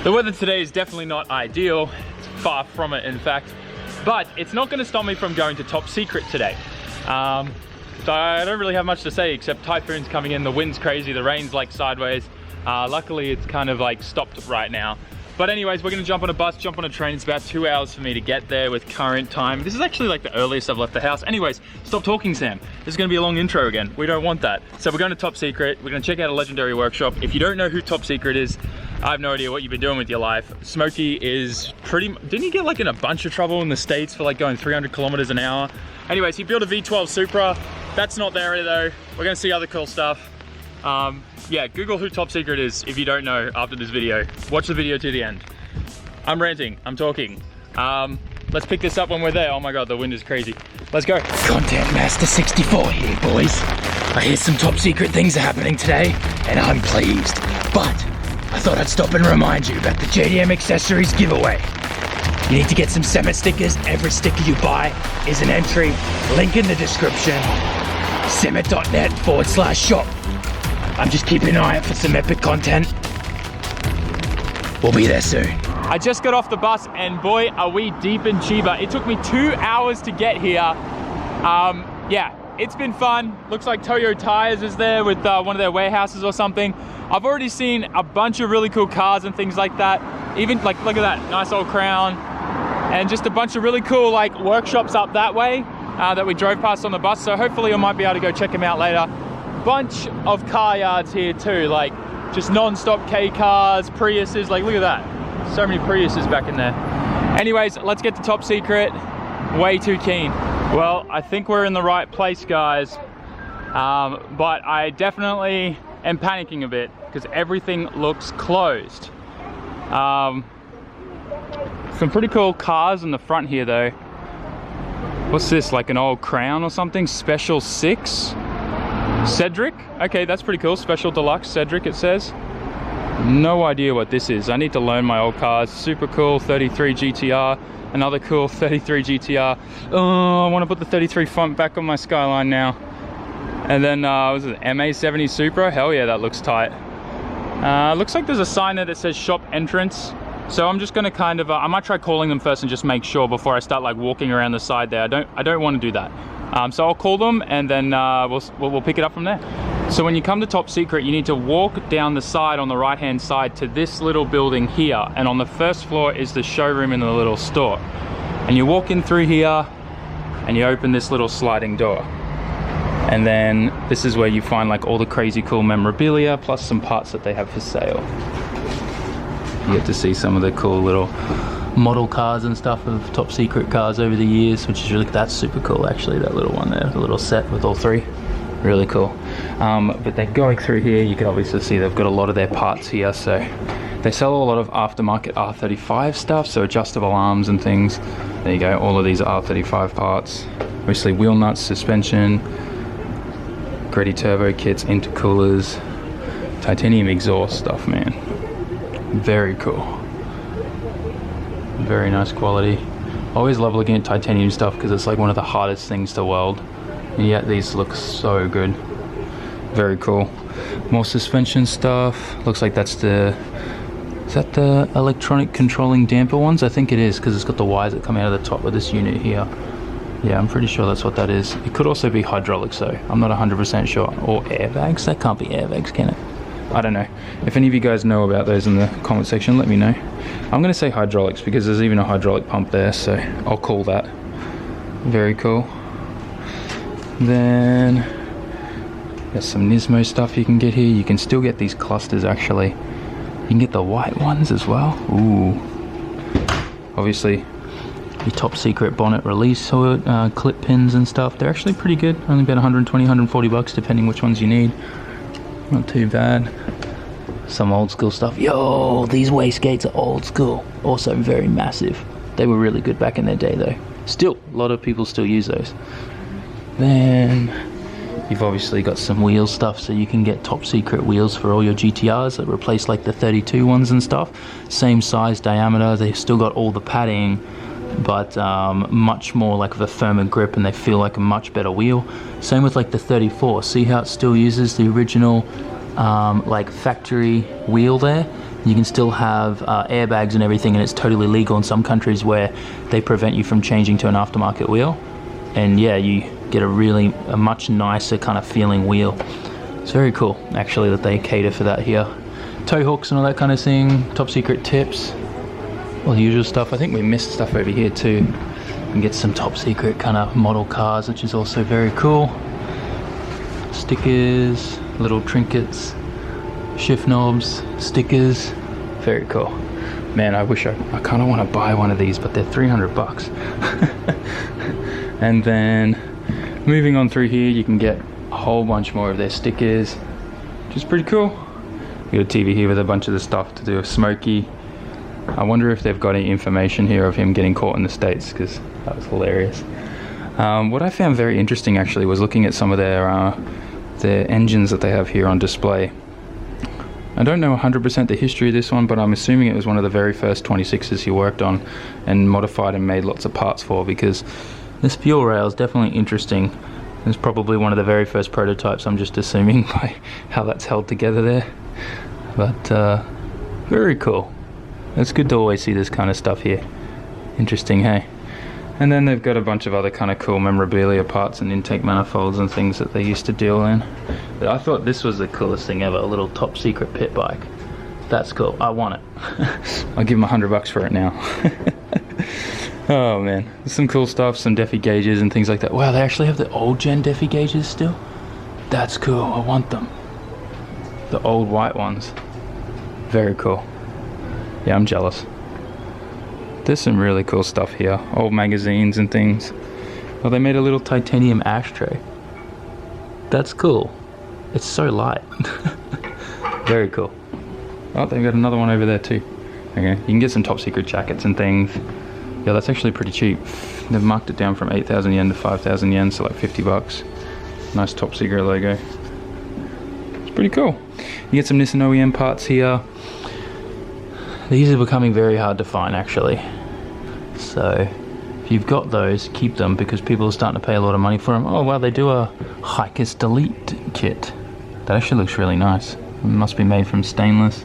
The weather today is definitely not ideal. It's far from it, in fact. But it's not going to stop me from going to Top Secret today. So I don't really have much to say except typhoon's coming in, the wind's crazy, the rain's like sideways. Luckily it's kind of like stopped right now. But anyways, we're gonna jump on a bus, jump on a train. It's about 2 hours for me to get there with current time. This is actually like the earliest I've left the house. Anyways, stop talking, Sam. This is gonna be a long intro again. We don't want that. So we're going to Top Secret. We're gonna check out a legendary workshop. If you don't know who Top Secret is, I have no idea what you've been doing with your life. Smoky is didn't he get like in a bunch of trouble in the States for like going 300 kilometers an hour? Anyways, he built a V12 Supra. That's not there though. We're gonna see other cool stuff. Yeah, Google who Top Secret is if you don't know after this video. Watch the video to the end. I'm ranting, I'm talking. Let's pick this up when we're there. Oh my God, the wind is crazy. Let's go. Content Master 64 here, boys. I hear some top secret things are happening today, and I'm pleased. But I thought I'd stop and remind you about the JDM Accessories giveaway. You need to get some SAMMIT stickers. Every sticker you buy is an entry. Link in the description. sammit.net/shop. I'm just keeping an eye out for some epic content. We'll be there soon. I just got off the bus and boy, are we deep in Chiba. It took me 2 hours to get here. Yeah, it's been fun. Looks like Toyo Tires is there with one of their warehouses or something. I've already seen a bunch of really cool cars and things like that. Even like, look at that, nice old Crown. And just a bunch of really cool like workshops up that way that we drove past on the bus. So hopefully I might be able to go check them out later. Bunch of car yards here too, like just non-stop K cars, Priuses, like look at that. So many Priuses back in there. Anyways, let's get to Top Secret. Way too keen. Well, I think we're in the right place, guys. But I definitely am panicking a bit because everything looks closed. Some pretty cool cars in the front here though. What's this, like an old Crown or something? Special 6? Cedric? Okay, that's pretty cool. Special Deluxe Cedric, it says. No idea what this is. I need to learn my old cars. Super cool 33 GTR. Another cool 33 GTR. Oh, I want to put the 33 front back on my Skyline now. And then, was it MA70 Supra? Hell yeah, that looks tight. Looks like there's a sign there that says shop entrance. So I'm just gonna kind of, I might try calling them first and just make sure before I start like walking around the side there. I don't want to do that. So I'll call them and then we'll pick it up from there. So when you come to Top Secret, you need to walk down the side on the right hand side to this little building here. And on the first floor is the showroom and the little store. And you walk in through here and you open this little sliding door. And then this is where you find like all the crazy cool memorabilia plus some parts that they have for sale. You get to see some of the cool little model cars and stuff of Top Secret cars over the years, which is really, that's super cool actually, that little one there, the little set with all three. Really cool. But then going through here, you can obviously see they've got a lot of their parts here. So they sell a lot of aftermarket R35 stuff, so adjustable arms and things. There you go, all of these are R35 parts. Obviously wheel nuts, suspension, Greddy turbo kits, intercoolers, titanium exhaust stuff, man. Very cool. Very nice quality. Always love looking at titanium stuff because it's like one of the hardest things to weld. And yet these look so good. Very cool. More suspension stuff. Looks like that's the, is that the electronic controlling damper ones? I think it is because it's got the wires that come out of the top of this unit here. Yeah, I'm pretty sure that's what that is. It could also be hydraulics though. I'm not 100% sure. Or airbags? That can't be airbags, can it? I don't know. If any of you guys know about those in the comment section, let me know. I'm going to say hydraulics because there's even a hydraulic pump there, so I'll call that. Very cool. Then there's some Nismo stuff you can get here. You can still get these clusters actually. You can get the white ones as well. Ooh. Obviously, your Top Secret bonnet release clip pins and stuff. They're actually pretty good. Only about 120, 140 bucks depending which ones you need. Not too bad. Some old school stuff. Yo, these wastegates are old school. Also very massive. They were really good back in their day though. Still, a lot of people still use those. Then you've obviously got some wheel stuff, so you can get Top Secret wheels for all your GTRs that replace like the 32 ones and stuff. Same size, diameter. They've still got all the padding, but much more like of a firmer grip, and they feel like a much better wheel. Same with like the 34. See how it still uses the original like factory wheel there? You can still have airbags and everything, and it's totally legal in some countries where they prevent you from changing to an aftermarket wheel. And yeah, you get a much nicer kind of feeling wheel. It's very cool, actually, that they cater for that here. Tow hooks and all that kind of thing, top secret tips, all the usual stuff. I think we missed stuff over here too. You can get some top secret kind of model cars, which is also very cool. Stickers, little trinkets, shift knobs, stickers, very cool. Man, I wish I kind of want to buy one of these, but they're 300 bucks. And then moving on through here, you can get a whole bunch more of their stickers, which is pretty cool. We got a TV here with a bunch of the stuff to do with Smoky. I wonder if they've got any information here of him getting caught in the States, because that was hilarious. What I found very interesting actually was looking at some of their engines that they have here on display. I don't know 100% the history of this one, but I'm assuming it was one of the very first 26s he worked on and modified and made lots of parts for, because this fuel rail is definitely interesting. It's probably one of the very first prototypes, I'm just assuming, by how that's held together there. But very cool. It's good to always see this kind of stuff here. Interesting, hey? And then they've got a bunch of other kind of cool memorabilia parts and intake manifolds and things that they used to deal in. But I thought this was the coolest thing ever, a little top secret pit bike. That's cool, I want it. I'll give him $100 for it now. Oh man, there's some cool stuff, some Defi gauges and things like that. Wow, they actually have the old gen Defi gauges still? That's cool, I want them. The old white ones. Very cool. Yeah, I'm jealous. There's some really cool stuff here. Old magazines and things. Oh, they made a little titanium ashtray. That's cool. It's so light. Very cool. Oh, they've got another one over there too. Okay, you can get some top secret jackets and things. Yeah, that's actually pretty cheap. They've marked it down from 8,000 yen to 5,000 yen, so like 50 bucks. Nice top secret logo. It's pretty cool. You get some Nissan OEM parts here. These are becoming very hard to find actually. So if you've got those, keep them, because people are starting to pay a lot of money for them. Oh wow, they do a Hiker's Delete kit. That actually looks really nice. It must be made from stainless.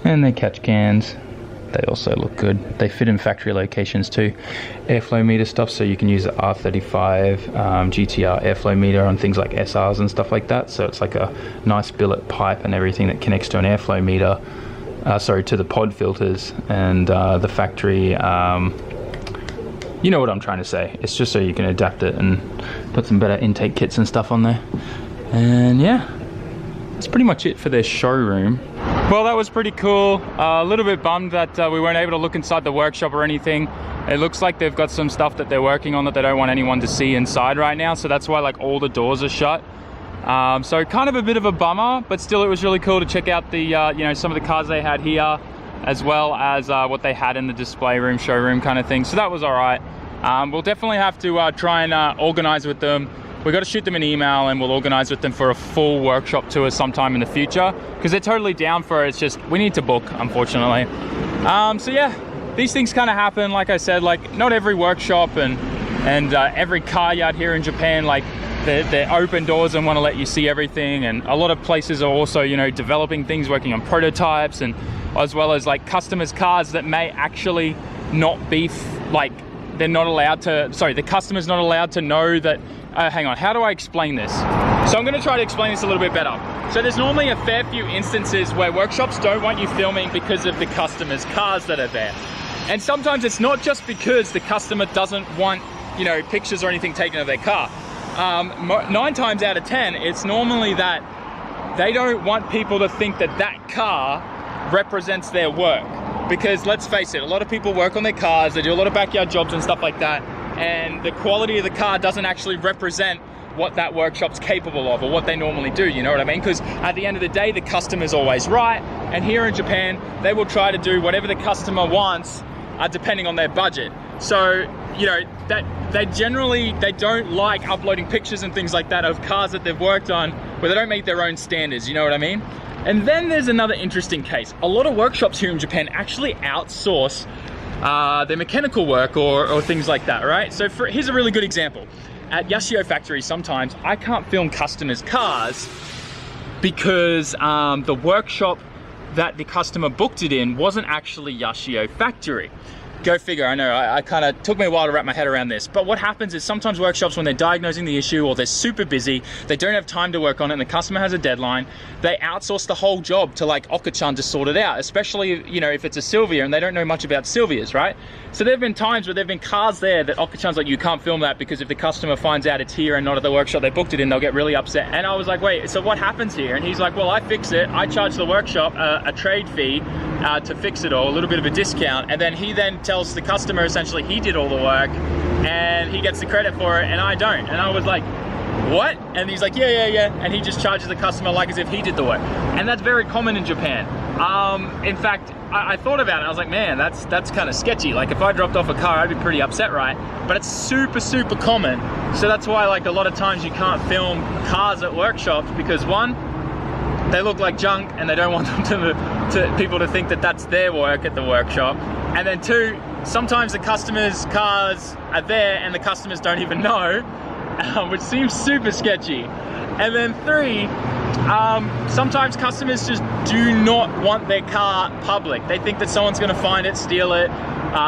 And they catch cans. They also look good. They fit in factory locations too. Airflow meter stuff, so you can use the R35 GTR airflow meter on things like SRs and stuff like that. So it's like a nice billet pipe and everything that connects to an airflow meter. To the pod filters and the factory. You know what I'm trying to say. It's just so you can adapt it and put some better intake kits and stuff on there. And yeah, that's pretty much it for their showroom. Well, that was pretty cool. A little bit bummed that we weren't able to look inside the workshop or anything. It looks like they've got some stuff that they're working on that they don't want anyone to see inside right now, so that's why like all the doors are shut. So kind of a bit of a bummer, but still it was really cool to check out the you know, some of the cars they had here, as well as what they had in the display room, showroom kind of thing. So that was all right. We'll definitely have to try and organize with them. We've got to shoot them an email and we'll organize with them for a full workshop tour sometime in the future, because they're totally down for it. It's just we need to book, unfortunately. So yeah, these things kind of happen. Like I said, like not every workshop and every car yard here in Japan, like they're open doors and want to let you see everything. And a lot of places are also, you know, developing things, working on prototypes, and as well as like customers' cars that may actually not be like, they're not allowed to, sorry, the customer's not allowed to know that. Hang on, how do I explain this? So I'm going to try to explain this a little bit better. So there's normally a fair few instances where workshops don't want you filming because of the customer's cars that are there. And sometimes it's not just because the customer doesn't want, you know, pictures or anything taken of their car. 9 times out of 10, it's normally that they don't want people to think that that car represents their work. Because let's face it, a lot of people work on their cars, they do a lot of backyard jobs and stuff like that, and the quality of the car doesn't actually represent what that workshop's capable of or what they normally do, you know what I mean? Because at the end of the day, the customer's always right, and here in Japan, they will try to do whatever the customer wants, depending on their budget. So, you know, that they don't like uploading pictures and things like that of cars that they've worked on where they don't meet their own standards, you know what I mean? And then there's another interesting case. A lot of workshops here in Japan actually outsource their mechanical work or things like that, right? So here's a really good example. At Yashio factories, sometimes I can't film customers' cars because the workshop that the customer booked it in wasn't actually Yashio factory. Go figure, I know, I kind of took me a while to wrap my head around this, but what happens is sometimes workshops, when they're diagnosing the issue or they're super busy, they don't have time to work on it and the customer has a deadline, they outsource the whole job to like Oka-chan to sort it out, especially, you know, if it's a Sylvia and they don't know much about Sylvias, right? So there have been times where there have been cars there that Oka-chan's like, you can't film that because if the customer finds out it's here and not at the workshop they booked it in, they'll get really upset. And I was like, wait, so what happens here? And he's like, well, I fix it, I charge the workshop a trade fee to fix it all, a little bit of a discount, and then he then tells the customer essentially he did all the work and he gets the credit for it and I don't. And I was like, what? And he's like, yeah. And he just charges the customer like as if he did the work. And that's very common in Japan. In fact, I thought about it, I was like, man, that's kind of sketchy. Like if I dropped off a car, I'd be pretty upset, right? But it's super, super common. So that's why like a lot of times you can't film cars at workshops because one, they look like junk and they don't want them to people to think that that's their work at the workshop. And then two, sometimes the customers' cars are there and the customers don't even know, which seems super sketchy. And then three, sometimes customers just do not want their car public. They think that someone's gonna find it, steal it.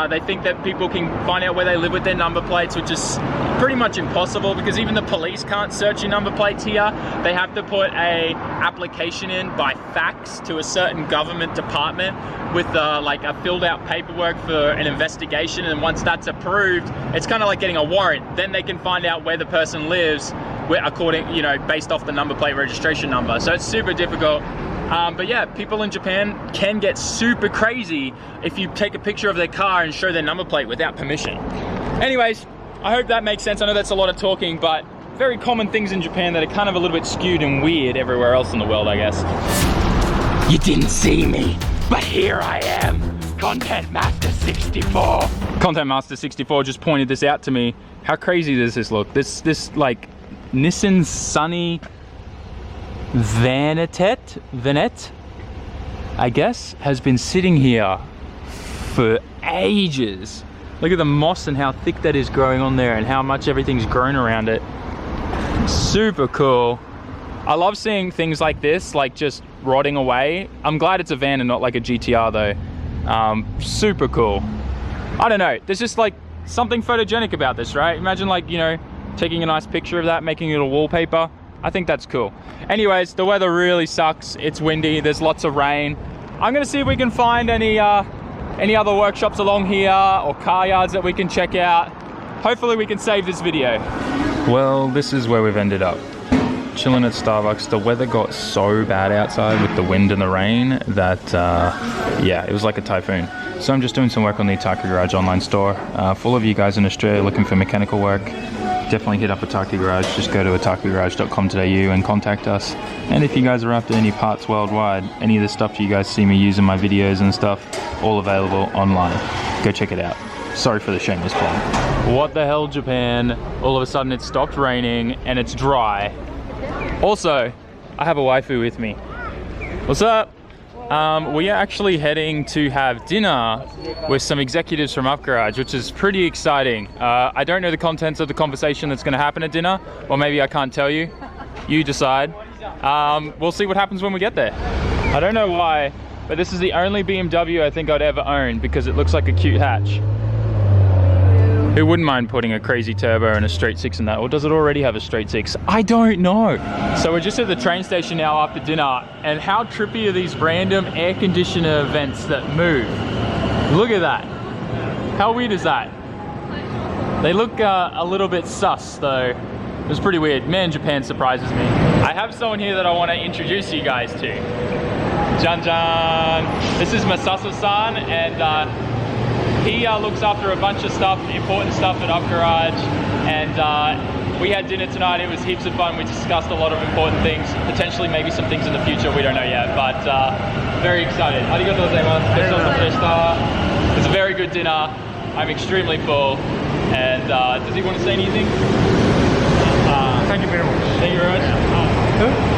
They think that people can find out where they live with their number plates, which is pretty much impossible because even the police can't search your number plates here. They have to put a application in by fax to a certain government department with like a filled out paperwork for an investigation, and once that's approved, it's kind of like getting a warrant. Then they can find out where the person lives according, you know, based off the number plate registration number. So it's super difficult. But yeah, people in Japan can get super crazy if you take a picture of their car and show their number plate without permission. Anyways, I hope that makes sense. I know that's a lot of talking, but very common things in Japan that are kind of a little bit skewed and weird everywhere else in the world, I guess. You didn't see me, but here I am, Content Master 64. Content Master 64 just pointed this out to me. How crazy does this look? This like Nissan Sunny Vanette, I guess, has been sitting here for ages. Look at the moss and how thick that is growing on there and how much everything's grown around it. Super cool. I love seeing things like this, like just rotting away. I'm glad it's a van and not like a GTR though. Super cool. I don't know, there's just like something photogenic about this, right? Imagine like, you know, taking a nice picture of that, making it a wallpaper. I think that's cool. Anyways, the weather really sucks. It's windy, there's lots of rain. I'm gonna see if we can find any other workshops along here or car yards that we can check out. Hopefully we can save this video. Well, this is where we've ended up. Chilling at Starbucks. The weather got so bad outside with the wind and the rain that, yeah, it was like a typhoon. So I'm just doing some work on the Otaku Garage online store. For all of you guys in Australia looking for mechanical work, definitely hit up Otaku Garage. Just go to otakugarage.com.au and contact us. And if you guys are after any parts worldwide, any of the stuff you guys see me use in my videos and stuff, all available online. Go check it out. Sorry for the shameless plug. What the hell, Japan? All of a sudden it stopped raining and it's dry. Also, I have a waifu with me. What's up? We are actually heading to have dinner with some executives from Up Garage, which is pretty exciting. I don't know the contents of the conversation that's going to happen at dinner, or maybe I can't tell you. You decide. We'll see what happens when we get there. I don't know why, but this is the only BMW I think I'd ever own because it looks like a cute hatch. Who wouldn't mind putting a crazy turbo and a straight six in that? Or does it already have a straight six? I don't know. So we're just at the train station now after dinner, and how trippy are these random air conditioner vents that move? Look at that. How weird is that? They look a little bit sus though. It was pretty weird. Man, Japan surprises me. I have someone here that I want to introduce you guys to. Jan. This is Masasu-san, and he looks after a bunch of stuff, important stuff at Up Garage, and we had dinner tonight. It was heaps of fun. We discussed a lot of important things, potentially maybe some things in the future, we don't know yet, but very excited. Arigatou gozaimasu. It's a very good dinner. I'm extremely full, and does he want to say anything? Thank you very much. Thank you very much.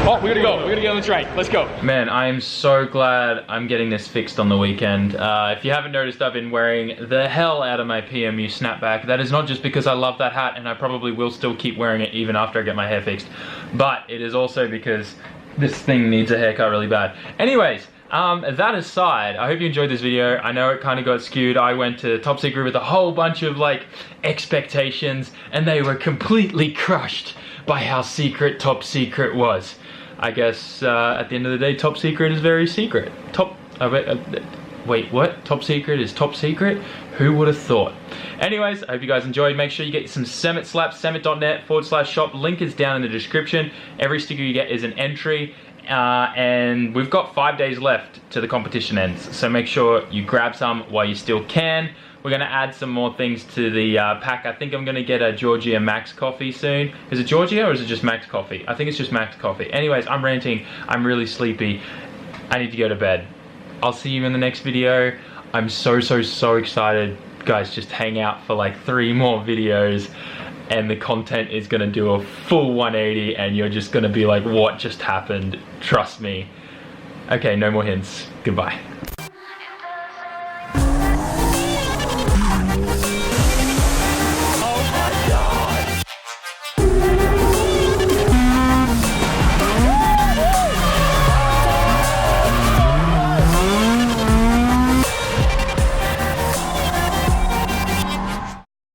Oh, we gotta go. We gotta get on the train. Let's go. Man, I am so glad I'm getting this fixed on the weekend. If you haven't noticed, I've been wearing the hell out of my PMU snapback. That is not just because I love that hat, and I probably will still keep wearing it even after I get my hair fixed, but it is also because this thing needs a haircut really bad. Anyways, That aside, I hope you enjoyed this video. I know it kind of got skewed. I went to Top Secret with a whole bunch of like expectations, and they were completely crushed by how secret Top Secret was. I guess at the end of the day, Top Secret is very secret. Wait, what? Top Secret is top secret? Who would have thought? Anyways, I hope you guys enjoyed. Make sure you get some SAMMIT slaps, sammit.net/shop. Link is down in the description. Every sticker you get is an entry. And we've got 5 days left to the competition ends. So make sure you grab some while you still can. We're gonna add some more things to the pack. I think I'm gonna get a Georgia Max coffee soon. Is it Georgia or is it just Max coffee? I think it's just Max coffee. Anyways, I'm ranting. I'm really sleepy. I need to go to bed. I'll see you in the next video. I'm so excited. Guys, just hang out for like 3 more videos and the content is gonna do a full 180 and you're just gonna be like, what just happened? Trust me. Okay, no more hints. Goodbye.